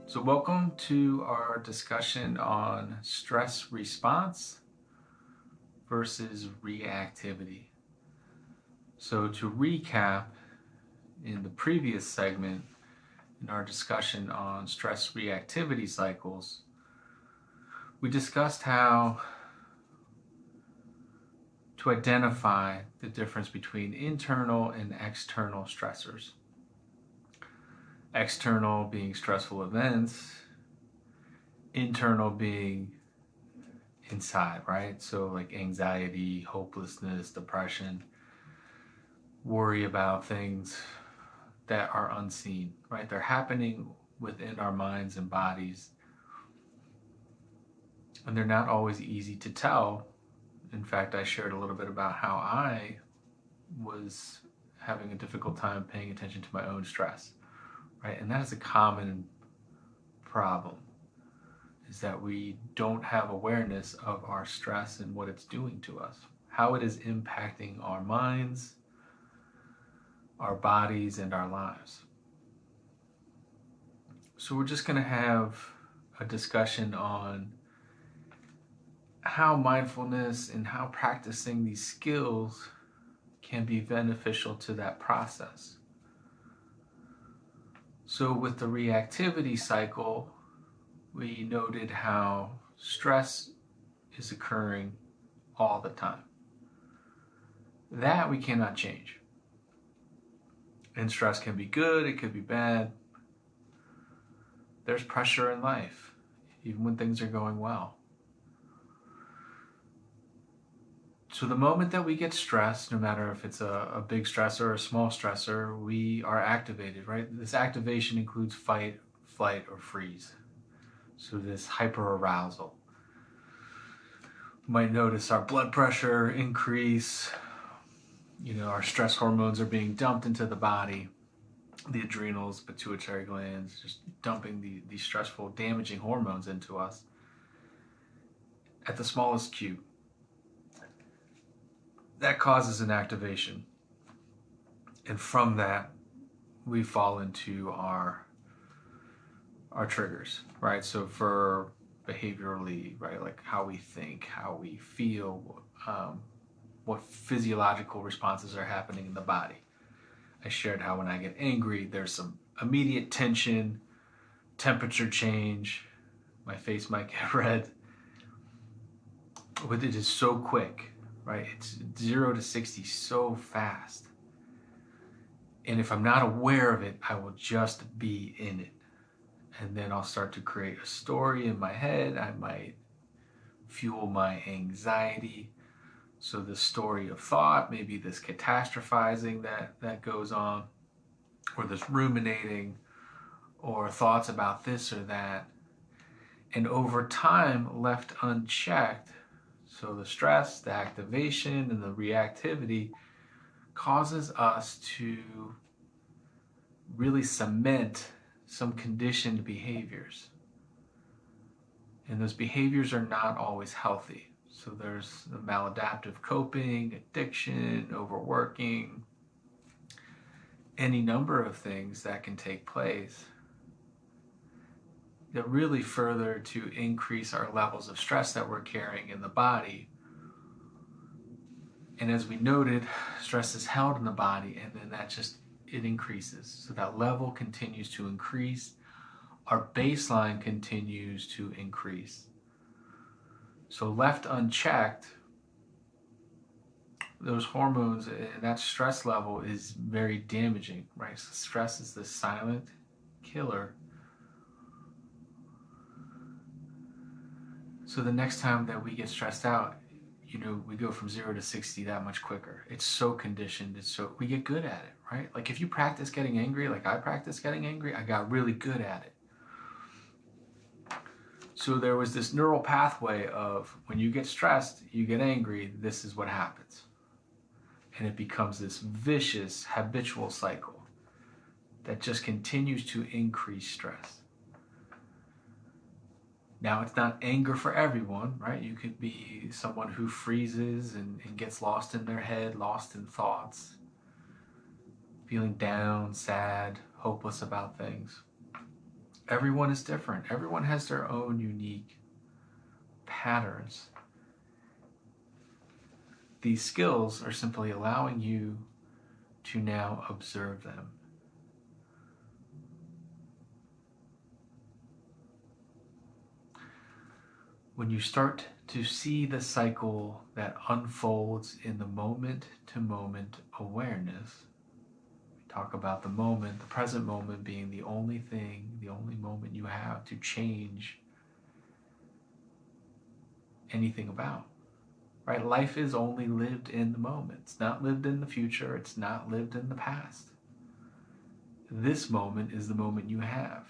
So welcome to our discussion on stress response versus reactivity. So to recap, in the previous segment, in our discussion on stress reactivity cycles, we discussed how to identify the difference between internal and external stressors. External being stressful events, internal being inside, right? So like anxiety, hopelessness, depression, worry about things that are unseen, right? They're happening within our minds and bodies, and they're not always easy to tell. In fact, I shared a little bit about how I was having a difficult time paying attention to my own stress, right? And that is a common problem, is that we don't have awareness of our stress and what it's doing to us, how it is impacting our minds, our bodies, and our lives. So we're just going to have a discussion on how mindfulness and how practicing these skills can be beneficial to that process. So with the reactivity cycle, we noted how stress is occurring all the time. That we cannot change. And stress can be good, it could be bad. There's pressure in life, even when things are going well. So the moment that we get stressed, no matter if it's a big stressor or a small stressor, we are activated, right? This activation includes fight, flight, or freeze. So this hyperarousal. You might notice our blood pressure increase, our stress hormones are being dumped into the body, the adrenals, pituitary glands, just dumping these stressful, damaging hormones into us at the smallest cue. That causes an activation. And from that, we fall into our triggers, right? So for behaviorally, right, like how we think, how we feel, what physiological responses are happening in the body. I shared how when I get angry, there's some immediate tension, temperature change, my face might get red. But it is so quick, right? It's 0 to 60 so fast. And if I'm not aware of it, I will just be in it. And then I'll start to create a story in my head. I might fuel my anxiety. So this story of thought, maybe this catastrophizing that goes on, or this ruminating, or thoughts about this or that. And over time, left unchecked, so the stress, the activation, and the reactivity causes us to really cement some conditioned behaviors. And those behaviors are not always healthy. So there's the maladaptive coping, addiction, overworking, any number of things that can take place that really further to increase our levels of stress that we're carrying in the body. And as we noted, stress is held in the body, and then it increases. So that level continues to increase. Our baseline continues to increase. So left unchecked, those hormones and that stress level is very damaging, right? So stress is the silent killer. So the next time that we get stressed out, we go from 0 to 60 that much quicker. It's so conditioned. We get good at it, right? Like if you practice getting angry, like I practiced getting angry, I got really good at it. So there was this neural pathway of when you get stressed, you get angry, this is what happens. And it becomes this vicious, habitual cycle that just continues to increase stress. Now, it's not anger for everyone, right? You could be someone who freezes and gets lost in their head, lost in thoughts, feeling down, sad, hopeless about things. Everyone is different. Everyone has their own unique patterns. These skills are simply allowing you to now observe them. When you start to see the cycle that unfolds in the moment-to-moment awareness, we talk about the moment, the present moment being the only thing, the only moment you have to change anything about. Right? Life is only lived in the moment. It's not lived in the future. It's not lived in the past. This moment is the moment you have.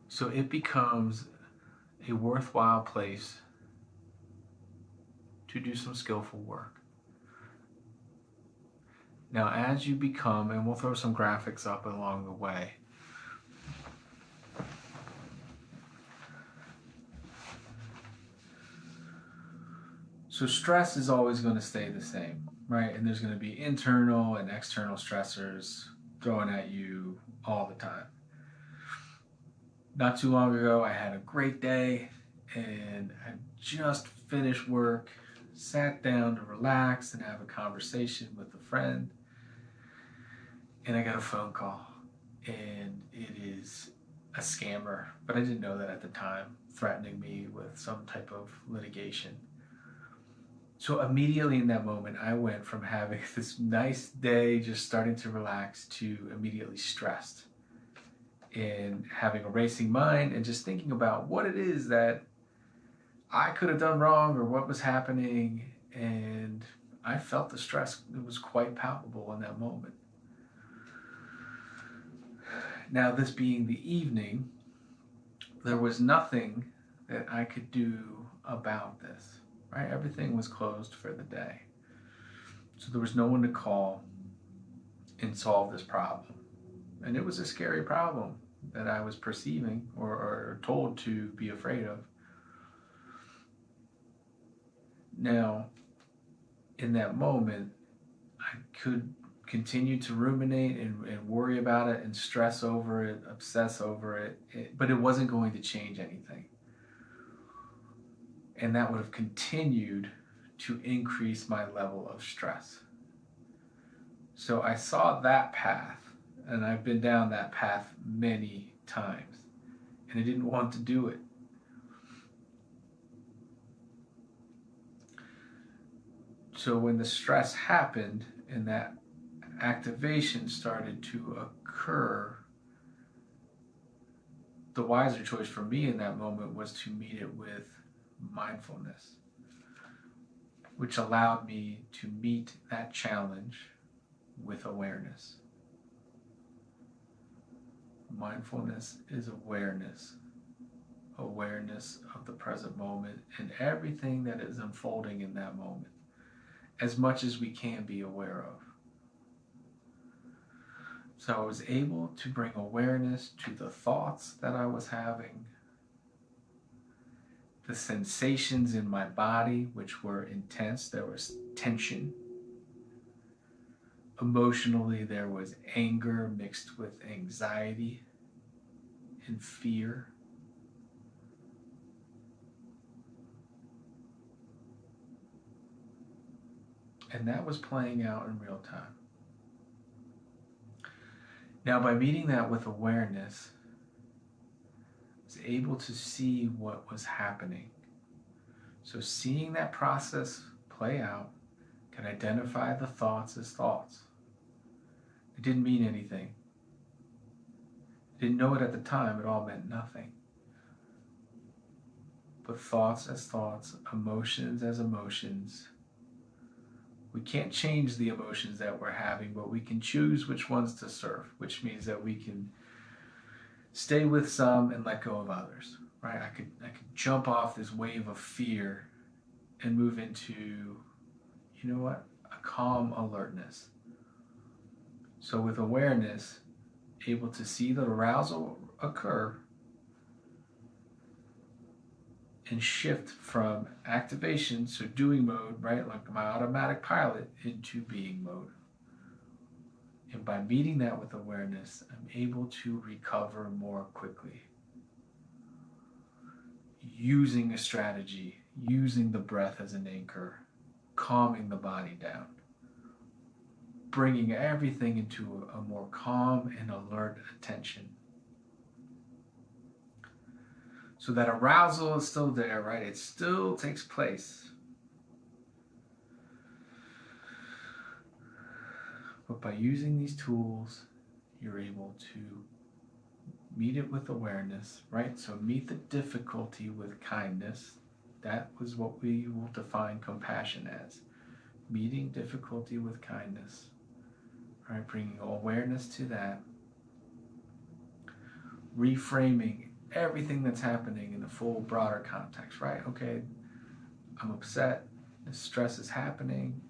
So it becomes a worthwhile place to do some skillful work. Now, as you become, and we'll throw some graphics up along the way, so stress is always going to stay the same, right? And there's going to be internal and external stressors thrown at you all the time. Not too long ago, I had a great day and I just finished work, sat down to relax and have a conversation with a friend, and I got a phone call, and it is a scammer, but I didn't know that at the time, threatening me with some type of litigation. So immediately in that moment, I went from having this nice day, just starting to relax, to immediately stressed and having a racing mind and just thinking about what it is that I could have done wrong or what was happening. And I felt the stress. It was quite palpable in that moment. Now, this being the evening, there was nothing that I could do about this, right? Everything was closed for the day. So there was no one to call and solve this problem. And it was a scary problem that I was perceiving or told to be afraid of. Now, in that moment, I could continue to ruminate and worry about it and stress over it, obsess over it, but it wasn't going to change anything. And that would have continued to increase my level of stress. So I saw that path, and I've been down that path many times, and I didn't want to do it. So when the stress happened and that activation started to occur, the wiser choice for me in that moment was to meet it with mindfulness, which allowed me to meet that challenge with awareness. Mindfulness is awareness of the present moment and everything that is unfolding in that moment, as much as we can be aware of. So I was able to bring awareness to the thoughts that I was having, the sensations in my body, which were intense. There was tension. Emotionally, there was anger mixed with anxiety and fear. And that was playing out in real time. Now, by meeting that with awareness, I was able to see what was happening. So seeing that process play out, can identify the thoughts as thoughts. It didn't mean anything. I didn't know it at the time. It all meant nothing. But thoughts as thoughts, emotions as emotions. We can't change the emotions that we're having, but we can choose which ones to serve, which means that we can stay with some and let go of others, right? I could jump off this wave of fear and move into, you know what, a calm alertness. So with awareness, able to see the arousal occur and shift from activation, so doing mode, right, like my automatic pilot, into being mode. And by meeting that with awareness, I'm able to recover more quickly. Using a strategy, using the breath as an anchor, calming the body down, bringing everything into a more calm and alert attention. So that arousal is still there, right? It still takes place. But by using these tools, you're able to meet it with awareness, right? So meet the difficulty with kindness. That was what we will define compassion as. Meeting difficulty with kindness, right? Bringing awareness to that. Reframing everything that's happening in the full broader context, right? Okay, I'm upset, the stress is happening,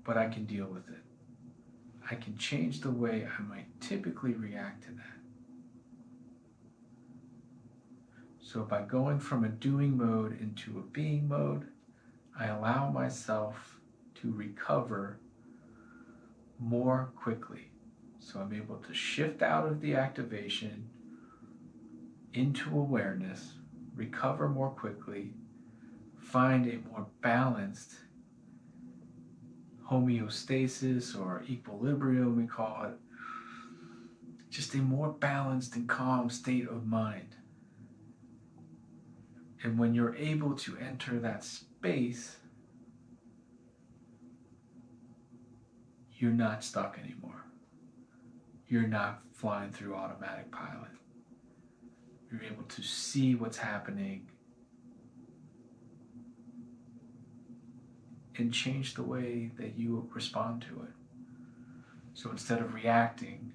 but I can deal with it. I can change the way I might typically react to that. So by going from a doing mode into a being mode, I allow myself to recover more quickly. So I'm able to shift out of the activation into awareness, recover more quickly, find a more balanced homeostasis or equilibrium, we call it, just a more balanced and calm state of mind. And when you're able to enter that space, you're not stuck anymore. You're not flying through automatic pilot. You're able to see what's happening and change the way that you respond to it. So instead of reacting,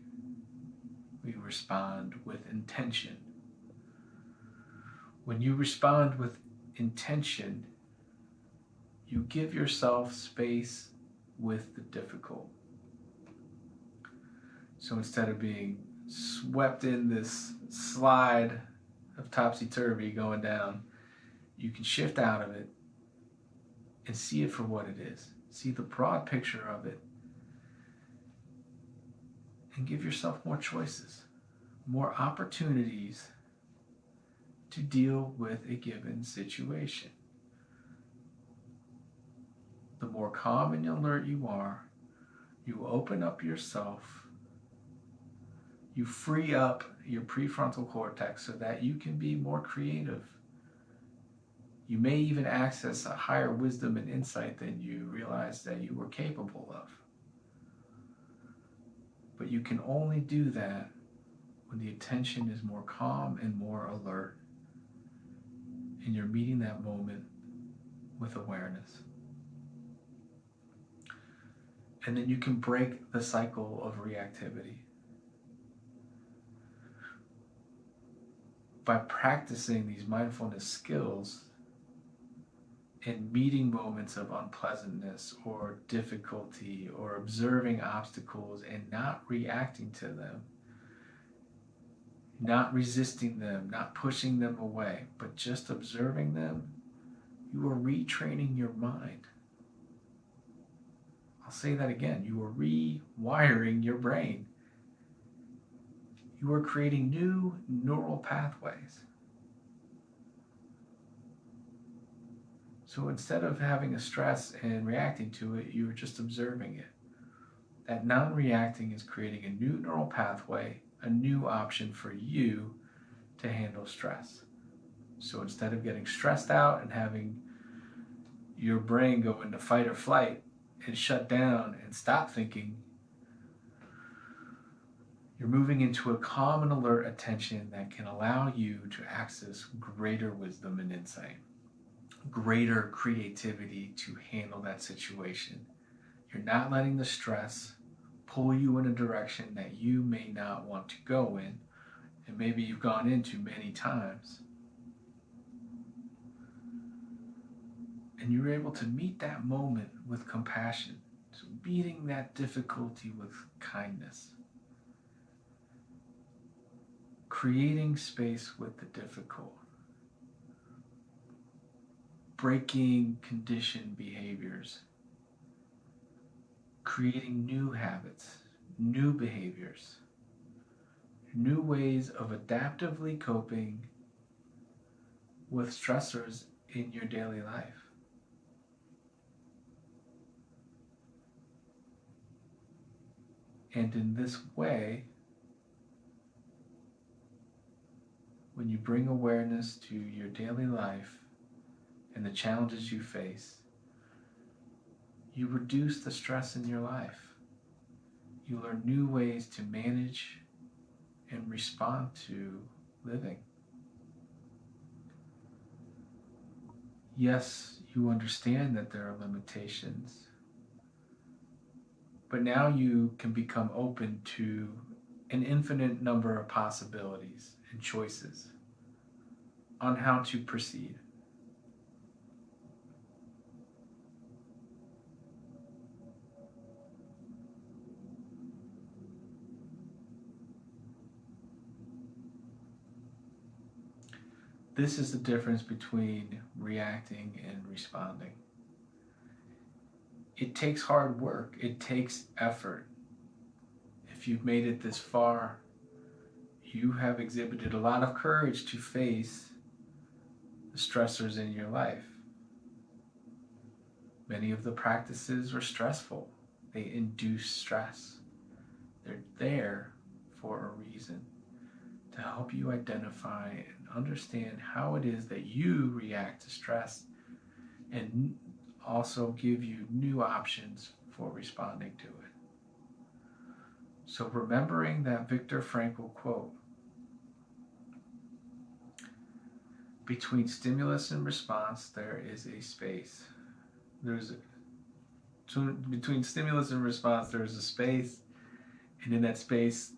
we respond with intention. When you respond with intention, you give yourself space with the difficult. So instead of being swept in this slide of topsy-turvy going down, you can shift out of it and see it for what it is. See the broad picture of it and give yourself more choices, more opportunities to deal with a given situation. The more calm and alert you are, you open up yourself, you free up your prefrontal cortex so that you can be more creative. You may even access a higher wisdom and insight than you realized that you were capable of. But you can only do that when the attention is more calm and more alert, and you're meeting that moment with awareness. And then you can break the cycle of reactivity. By practicing these mindfulness skills and meeting moments of unpleasantness or difficulty or observing obstacles and not reacting to them, not resisting them, not pushing them away, but just observing them, you are retraining your mind. I'll say that again. You are rewiring your brain. You are creating new neural pathways. So instead of having a stress and reacting to it, you're just observing it. That non-reacting is creating a new neural pathway, a new option for you to handle stress. So instead of getting stressed out and having your brain go into fight or flight and shut down and stop thinking, you're moving into a calm and alert attention that can allow you to access greater wisdom and insight, greater creativity to handle that situation. You're not letting the stress pull you in a direction that you may not want to go in, and maybe you've gone into many times. And you're able to meet that moment with compassion, so meeting that difficulty with kindness, creating space with the difficult, breaking conditioned behaviors, creating new habits, new behaviors, new ways of adaptively coping with stressors in your daily life. And in this way, when you bring awareness to your daily life and the challenges you face, you reduce the stress in your life. You learn new ways to manage and respond to living. Yes, you understand that there are limitations, but now you can become open to an infinite number of possibilities and choices on how to proceed. This is the difference between reacting and responding. It takes hard work. It takes effort. If you've made it this far, you have exhibited a lot of courage to face the stressors in your life. Many of the practices are stressful. They induce stress. They're there for a reason, to help you identify and understand how it is that you react to stress, and also give you new options for responding to it. So remembering that Viktor Frankl quote, between stimulus and response, there is a space. Between stimulus and response, there is a space, and in that space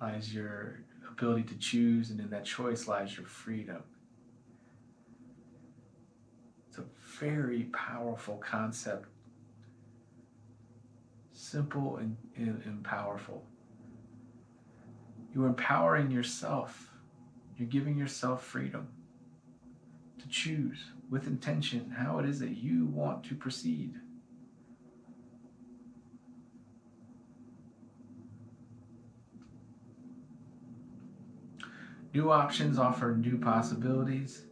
lies your ability to choose, and in that choice lies your freedom. It's a very powerful concept, simple and powerful. You're empowering yourself. You're giving yourself freedom to choose with intention how it is that you want to proceed. New options offer new possibilities,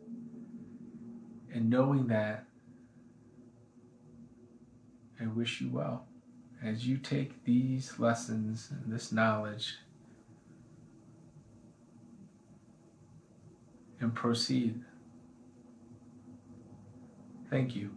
and knowing that, I wish you well as you take these lessons and this knowledge and proceed. Thank you.